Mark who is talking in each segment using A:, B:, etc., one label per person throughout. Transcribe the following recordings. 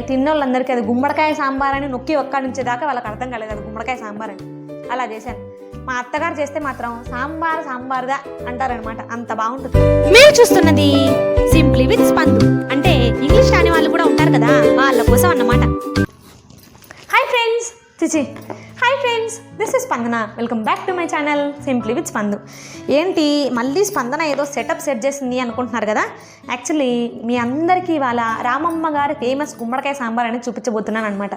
A: తిన్నోళ్ళందరికీ అది గుమ్మడికాయ సాంబార్ అని నొక్కి ఒక్కడించేదాకా వాళ్ళకి అర్థం కాలేదు అది గుమ్మడికాయ సాంబార్ అని. అలా చేశాను. మా అత్తగారు చేస్తే మాత్రం సాంబార్గా అంటారనమాట, అంత బాగుంటుంది.
B: మీరు చూస్తున్నది సింప్లీ విత్ స్పందు, అంటే ఇంగ్లీష్ రాని వాళ్ళు కూడా ఉంటారు కదా, వాళ్ళ కోసం అన్నమాట.
A: హాయ్ ఫ్రెండ్స్, దిస్ ఇస్ స్పందన. Welcome back to my channel simply with Spandu. ఏంటి మళ్ళీ స్పందన ఏదో సెట్ చేసింది అనుకుంటున్నారు కదా. యాక్చువల్లీ మీ అందరికీ ఇవాళ రామమ్మ గారి ఫేమస్ గుమ్మడికాయ సాంబార్ అని చూపించబోతున్నాను అనమాట.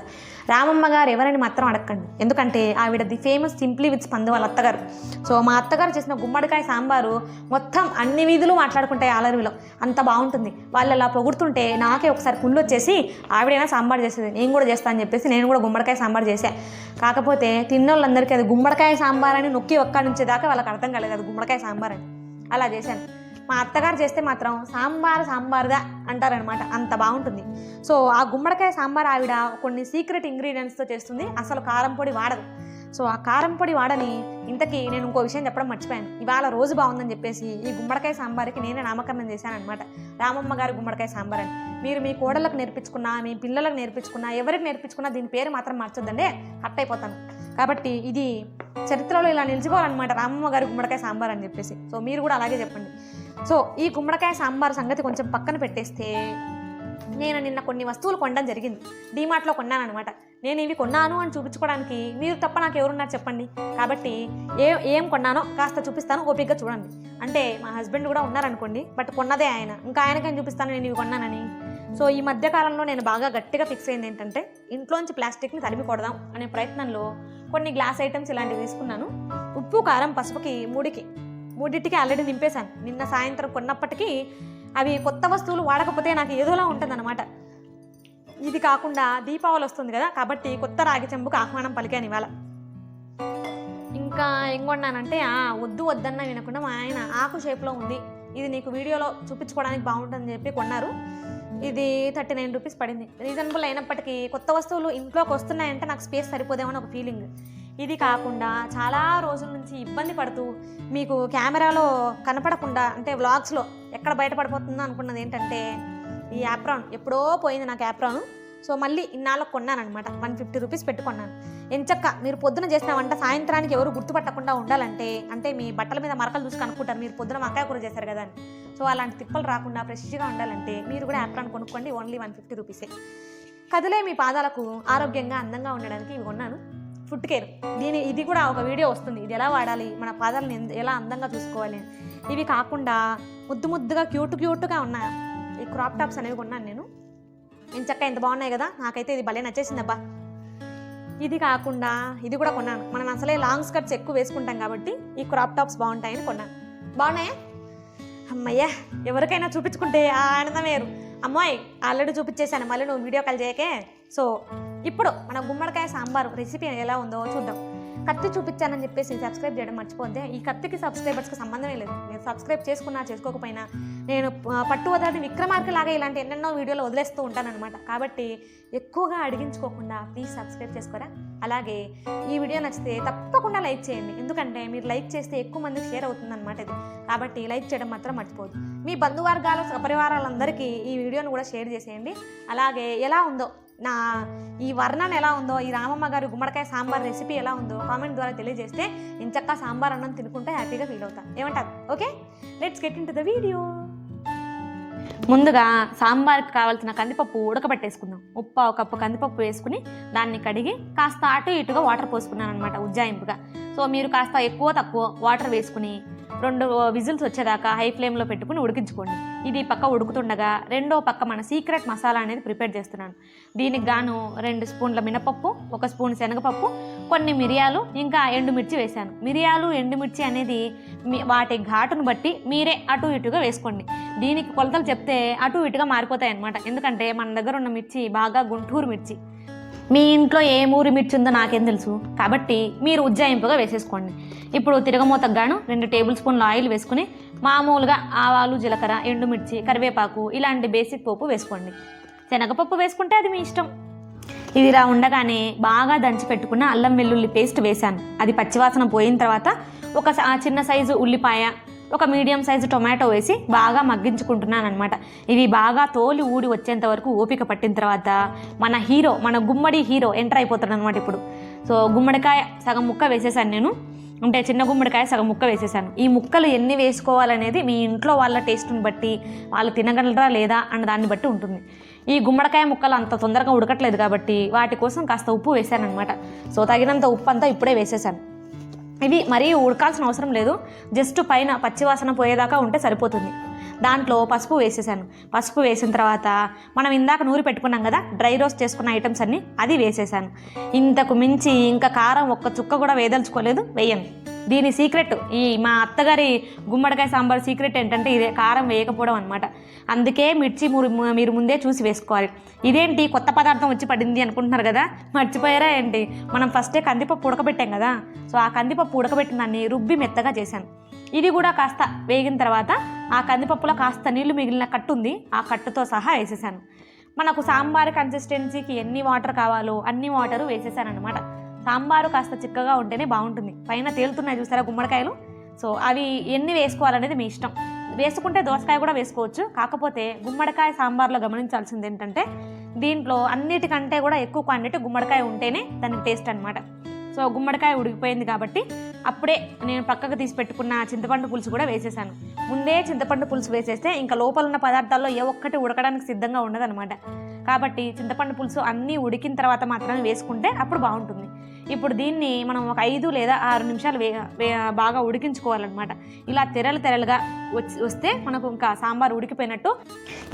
A: రామమ్మ గారు ఎవరని మాత్రం అడగండి, ఎందుకంటే ఆవిడది ఫేమస్ సింప్లీ విత్ స్పందు వాళ్ళ అత్తగారు. సో మా అత్తగారు చేసిన గుమ్మడికాయ సాంబారు మొత్తం అన్ని వీధులు మాట్లాడుకుంటాయి ఆలరువిలో, అంత బాగుంటుంది. వాళ్ళు అలా పొగుడుతుంటే నాకే ఒకసారి కుళ్ళు వచ్చేసి ఆవిడైనా సాంబార్ చేసేది, నేను కూడా చేస్తాను అని చెప్పేసి నేను కూడా గుమ్మడికాయ సాంబార్ చేశాను. కాకపోతే తిన్నోళ్ళందరికీ అది గుమ్మడికాయ సాంబార్ అని నొక్కి ఒక్కడించేదాకా వాళ్ళకి అర్థం కాలేదు అది గుమ్మడికాయ సాంబార్ అని. అలా చేశాను. మా అత్తగారు చేస్తే మాత్రం సాంబార్గా అంటారనమాట, అంత బాగుంటుంది. సో ఆ గుమ్మడికాయ సాంబార్ ఆవిడ కొన్ని సీక్రెట్ ఇంగ్రీడియంట్స్తో చేస్తుంది, అసలు కారం పొడి వాడదు. సో ఆ కారం పొడి వాడని ఇంతకీ నేను ఇంకో విషయం చెప్పడం మర్చిపోయాను. ఇవాళ రోజు బాగుందని చెప్పేసి ఈ గుమ్మడికాయ సాంబార్కి నేనే నామకరణం చేశాను అనమాట, రామమ్మ గారి గుమ్మడికాయ సాంబార్ అని. మీరు మీ కోడళ్ళకు నేర్పించుకున్నా, మీ పిల్లలకు నేర్పించుకున్నా, ఎవరికి నేర్పించుకున్నా దీని పేరు మాత్రం మార్చొద్దండి, హట్ అయిపోతాను. కాబట్టి ఇది చరిత్రలో ఇలా నిలిచిపోవాలన్నమాట, రామమ్మ గారి గుమ్మడికాయ సాంబార్ అని చెప్పేసి. సో మీరు కూడా అలాగే చెప్పండి. సో ఈ గుమ్మడికాయ సాంబార్ సంగతి కొంచెం పక్కన పెట్టేస్తే, నేను నిన్న కొన్ని వస్తువులు కొనడం జరిగింది. డీమార్ట్లో కొన్నాను అనమాట. నేను ఇవి కొన్నాను అని చూపించుకోవడానికి మీరు తప్ప నాకు ఎవరున్నారు చెప్పండి. కాబట్టి ఏం కొన్నానో కాస్త చూపిస్తాను, ఓపికగా చూడండి. అంటే మా హస్బెండ్ కూడా ఉన్నారనుకోండి, బట్ కొన్నదే ఆయన, ఇంకా ఆయనకేం చూపిస్తాను నేను ఇవి కొన్నానని. సో ఈ మధ్యకాలంలో నేను బాగా గట్టిగా ఫిక్స్ అయింది ఏంటంటే, ఇంట్లోంచి ప్లాస్టిక్ని తరిమి కొడదాం అనే ప్రయత్నంలో కొన్ని గ్లాస్ ఐటమ్స్ ఇలాంటివి తీసుకున్నాను. ఉప్పు కారం పసుపుకి మూడింటికి ఆల్రెడీ నింపేశాను. నిన్న సాయంత్రం కొన్నప్పటికీ అవి కొత్త వస్తువులు వాడకపోతే నాకు ఏదోలా ఉంటుందన్నమాట. ఇది కాకుండా దీపావళి వస్తుంది కదా, కాబట్టి కొత్త రాగి చెంబుకు ఆహ్వానం పలికాను ఇవాళ. ఇంకా ఏం కొన్నానంటే, వద్దన్న వినకుండా మా ఆయన ఆకు షేప్లో ఉంది, ఇది నీకు వీడియోలో చూపించుకోవడానికి బాగుంటుందని చెప్పి కొన్నారు. ఇది 39 రూపీస్ పడింది. రీజనబుల్ అయినప్పటికీ కొత్త వస్తువులు ఇంట్లోకి వస్తున్నాయంటే నాకు స్పేస్ సరిపోదేమని ఒక ఫీలింగ్. ఇది కాకుండా చాలా రోజుల నుంచి ఇబ్బంది పడుతూ మీకు కెమెరాలో కనపడకుండా, అంటే వ్లాగ్స్లో ఎక్కడ బయటపడిపోతుందో అనుకున్నది ఏంటంటే, ఈ యాప్రాన్ ఎప్పుడో పోయింది నాకు యాప్రాన్. సో మళ్ళీ ఇన్నాళ్ళకు కొన్నాను అనమాట, 150 రూపీస్ పెట్టుకున్నాను. ఎంచక్క మీరు పొద్దున చేసిన వంట సాయంత్రానికి ఎవరు గుర్తుపట్టకుండా ఉండాలంటే, అంటే మీ బట్టల మీద మరకలు చూసి కనుక్కుంటారు మీరు పొద్దున వంకాయ కూర చేశారు కదా అని. సో అలాంటి తిప్పలు రాకుండా ఫ్రెష్గా ఉండాలంటే మీరు కూడా యాప్రాన్ కొనుక్కోండి, ఓన్లీ 150 రూపీసే. కదిలే మీ పాదాలకు ఆరోగ్యంగా అందంగా ఉండడానికి ఇవి కొన్నాను. ఫుడ్ కేర్, ఇది కూడా ఒక వీడియో వస్తుంది, ఇది ఎలా వాడాలి, మన పాదాలను ఎలా అందంగా చూసుకోవాలి. ఇవి కాకుండా ముద్దుగా క్యూట్గా ఉన్న ఈ క్రాప్ టాప్స్ అనేవి కొన్నాను నేను. ఎంచక్క ఎంత బాగున్నాయి కదా, నాకైతే ఇది భలే నచ్చేసిందబ్బా. ఇది కాకుండా ఇది కూడా కొన్నాను. మనం అసలే లాంగ్ స్కర్ట్స్ ఎక్కువ వేసుకుంటాం కాబట్టి ఈ క్రాప్ టాప్స్ బాగుంటాయని కొన్నాను. బాగున్నాయా? అమ్మయ్యా, ఎవరికైనా చూపించుకుంటే ఆ ఆనందం వేరు. అమ్మాయి ఆల్రెడీ చూపించేశాను, మళ్ళీ నువ్వు వీడియో కాల్ చేయకే. సో ఇప్పుడు మన గుమ్మడికాయ సాంబార్ రెసిపీ ఎలా ఉందో చూద్దాం. కత్తి చూపించానని చెప్పేసి సబ్స్క్రైబ్ చేయడం మర్చిపోతే, ఈ కత్తికి సబ్స్క్రైబర్స్కి సంబంధమే లేదు. నేను సబ్స్క్రైబ్ చేసుకున్నా చేసుకోకపోయినా నేను పట్టు వదలని విక్రమార్క లాగా ఇలాంటి ఎన్నెన్నో వీడియోలు వదిలేస్తూ ఉంటానన్నమాట. కాబట్టి ఎక్కువగా అడిగించుకోకుండా ప్లీజ్ సబ్స్క్రైబ్ చేసుకోరా. అలాగే ఈ వీడియో నచ్చితే తప్పకుండా లైక్ చేయండి, ఎందుకంటే మీరు లైక్ చేస్తే ఎక్కువ మందికి షేర్ అవుతుందన్నమాట ఇది. కాబట్టి లైక్ చేయడం మాత్రం మర్చిపోవద్దు. మీ బంధువర్గాలు సపరివారాలందరికీ ఈ వీడియోను కూడా షేర్ చేసేయండి. అలాగే ఎలా ఉందో నా ఈ వర్ణన ఎలా ఉందో, ఈ రామమ్మ గారి గుమ్మడికాయ సాంబార్ రెసిపీ ఎలా ఉందో కామెంట్ ద్వారా తెలియజేస్తే ఇంచక్క సాంబార్ అన్నం తినుకుంటే హ్యాపీగా ఫీల్ అవుతాను. ఏమంటారు? Okay, let's get in to the video. ముందుగా సాంబార్కి కావాల్సిన కందిపప్పు ఉడకబెట్టేసుకుందాం. ఒక కప్పు కందిపప్పు వేసుకుని దాన్ని కడిగి కాస్త అటు ఇటుగా వాటర్ పోసుకున్నాను అనమాట, ఉజ్జాయింపుగా. సో మీరు కాస్త ఎక్కువ తక్కువ వాటర్ వేసుకుని 2 విజిల్స్ వచ్చేదాకా హై ఫ్లేమ్లో పెట్టుకుని ఉడికించుకోండి. ఇది పక్క ఉడుకుతుండగా రెండో పక్క మన సీక్రెట్ మసాలా అనేది ప్రిపేర్ చేస్తున్నాను. దీనికి గాను 2 స్పూన్ల మినపప్పు, 1 స్పూన్ శనగపప్పు, కొన్ని మిరియాలు, ఇంకా ఎండుమిర్చి వేశాను. మిరియాలు ఎండుమిర్చి అనేది వాటి ఘాటును బట్టి మీరే అటు ఇటుగా వేసుకోండి. దీనికి కొలతలు చెప్తే అటు ఇటుగా మారిపోతాయి అన్నమాట, ఎందుకంటే మన దగ్గర ఉన్న మిర్చి బాగా గుంటూరు మిర్చి. మీ ఇంట్లో ఏ ఊరి మిర్చి ఉందో నాకేం తెలుసు, కాబట్టి మీరు ఉజ్జాయింపుగా వేసేసుకోండి. ఇప్పుడు తిరగమూతకు గాను 2 టేబుల్ స్పూన్ల ఆయిల్ వేసుకుని మామూలుగా ఆవాలు, జీలకర్ర, ఎండుమిర్చి, కరివేపాకు ఇలాంటి బేసిక్ పోపు వేసుకోండి. శనగపప్పు వేసుకుంటే అది మీ ఇష్టం. ఇది ఇలా ఉండగానే బాగా దంచి పెట్టుకున్న అల్లం వెల్లుల్లి పేస్ట్ వేశాను. అది పచ్చివాసన పోయిన తర్వాత ఒక చిన్న సైజు ఉల్లిపాయ, ఒక మీడియం సైజు టొమాటో వేసి బాగా మగ్గించుకుంటున్నాను అనమాట. ఇవి బాగా తోలి ఊడి వచ్చేంత వరకు ఓపిక పట్టిన తర్వాత మన గుమ్మడి హీరో ఎంటర్ అయిపోతాడు అనమాట ఇప్పుడు. సో గుమ్మడికాయ సగం ముక్క వేసేసాను నేను, అంటే చిన్న గుమ్మడికాయ సగం ముక్క వేసేసాను. ఈ ముక్కలు ఎన్ని వేసుకోవాలనేది మీ ఇంట్లో వాళ్ళ టేస్ట్ని బట్టి, వాళ్ళు తినగలరా లేదా అన్న దాన్ని బట్టి ఉంటుంది. ఈ గుమ్మడికాయ ముక్కలు అంత తొందరగా ఉడకట్లేదు కాబట్టి వాటి కోసం కాస్త ఉప్పు వేసాను అనమాట. సో తగినంత ఉప్పు అంతా ఇప్పుడే వేసేసాను. ఇవి మరీ ఉడకాల్సిన అవసరం లేదు, జస్ట్ పైన పచ్చివాసన పోయేదాకా ఉంటే సరిపోతుంది. దాంట్లో పసుపు వేసేసాను. పసుపు వేసిన తర్వాత మనం ఇందాక నూరి పెట్టుకున్నాం కదా డ్రై రోస్ట్ చేసుకున్న ఐటమ్స్ అన్నీ, అది వేసేసాను. ఇంతకు మించి ఇంకా కారం ఒక్క చుక్క కూడా వేదలుచుకోలేదు, వేయను. దీని సీక్రెట్, ఈ మా అత్తగారి గుమ్మడికాయ సాంబార్ సీక్రెట్ ఏంటంటే ఇదే, కారం వేయకపోవడం అనమాట. అందుకే మిర్చి మీరు ముందే చూసి వేసుకోవాలి. ఇదేంటి కొత్త పదార్థం వచ్చి పడింది అనుకుంటున్నారు కదా, మర్చిపోయారా ఏంటి? మనం ఫస్టే కందిపప్పు ఉడకబెట్టాం కదా, సో ఆ కందిపప్పు ఉడకబెట్టిన దాన్ని రుబ్బి మెత్తగా చేశాను. ఇది కూడా కాస్త వేగిన తర్వాత ఆ కందిపప్పులో కాస్త నీళ్లు మిగిలిన కట్టు ఉంది, ఆ కట్టుతో సహా వేసేసాను. మనకు సాంబార్ కన్సిస్టెన్సీకి ఎన్ని వాటర్ కావాలో అన్ని వాటరు వేసేసాను అనమాట. సాంబారు కాస్త చిక్కగా ఉంటేనే బాగుంటుంది. పైన తేలుతున్నాయి చూసారా గుమ్మడికాయలు, సో అవి ఎన్ని వేసుకోవాలనేది మీ ఇష్టం. వేసుకుంటే దోసకాయ కూడా వేసుకోవచ్చు. కాకపోతే గుమ్మడికాయ సాంబార్లో గమనించాల్సింది ఏంటంటే దీంట్లో అన్నిటికంటే కూడా ఎక్కువ క్వాంటిటీ గుమ్మడికాయ ఉంటేనే దానికి టేస్ట్ అనమాట. సో గుమ్మడికాయ ఉడికిపోయింది కాబట్టి అప్పుడే నేను పక్కకు తీసి పెట్టుకున్న చింతపండు పులుసు కూడా వేసేసాను. ముందే చింతపండు పులుసు వేసేస్తే ఇంకా లోపల ఉన్న పదార్థాల్లో ఏ ఒక్కటి ఉడకడానికి సిద్ధంగా ఉండదన్నమాట. కాబట్టి చింతపండు పులుసు అన్నీ ఉడికిన తర్వాత మాత్రమే వేసుకుంటే అప్పుడు బాగుంటుంది. ఇప్పుడు దీన్ని మనం ఒక 5 లేదా 6 నిమిషాలు బాగా ఉడికించుకోవాలన్నమాట. ఇలా తెరలుగా వస్తే మనకు ఇంకా సాంబార్ ఉడికిపోయినట్టు.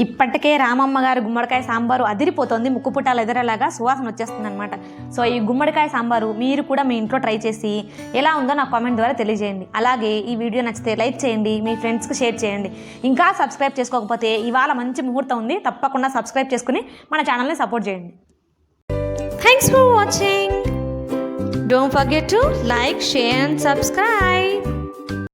A: ఇప్పటికే రామమ్మ గారు గుమ్మడికాయ సాంబారు అదిరిపోతుంది, ముక్కుపుటాలు ఎదరలాగా సువాసన వచ్చేస్తుంది అనమాట. సో ఈ గుమ్మడికాయ సాంబారు మీరు కూడా మీ ఇంట్లో ట్రై చేసి ఎలా ఉందో నాకు కామెంట్ ద్వారా తెలియజేయండి. అలాగే ఈ వీడియో నచ్చితే లైక్ చేయండి, మీ ఫ్రెండ్స్కి షేర్ చేయండి. ఇంకా సబ్స్క్రైబ్ చేసుకోకపోతే ఇవాళ మంచి ముహూర్తం ఉంది, తప్పకుండా సబ్స్క్రైబ్ చేసుకుని మన ఛానల్ని సపోర్ట్ చేయండి.
B: Thanks for watching. Don't forget to like, share and subscribe.